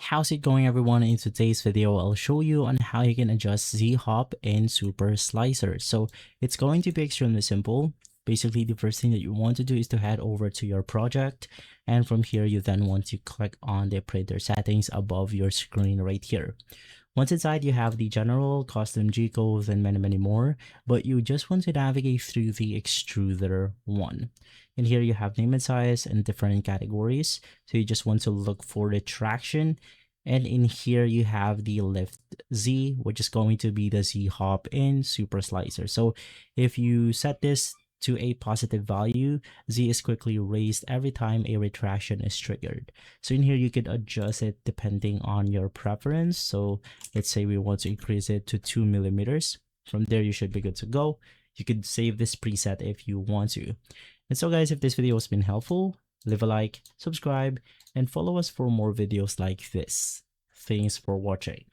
How's it going, everyone? In today's video, I'll show you on how you can adjust Z-hop in Superslicer. So it's going to be extremely simple. Basically, the first thing that you want to do is to head over to your project, and from here you then want to click on the printer settings above your screen right here. Once inside, you have the general, custom G-codes, and many more, but you just want to navigate through the extruder one. And here you have name and size and different categories. So you just want to look for the traction. And in here you have the lift Z, which is going to be the Z-hop in Superslicer. So if you set this to a positive value, Z is quickly raised every time a retraction is triggered. So in here you could adjust it depending on your preference. So let's say we want to increase it to 2 millimeters. From there you should be good to go. You could save this preset if you want to. And so guys, if this video has been helpful, leave a like, subscribe, and follow us for more videos like this. Thanks for watching.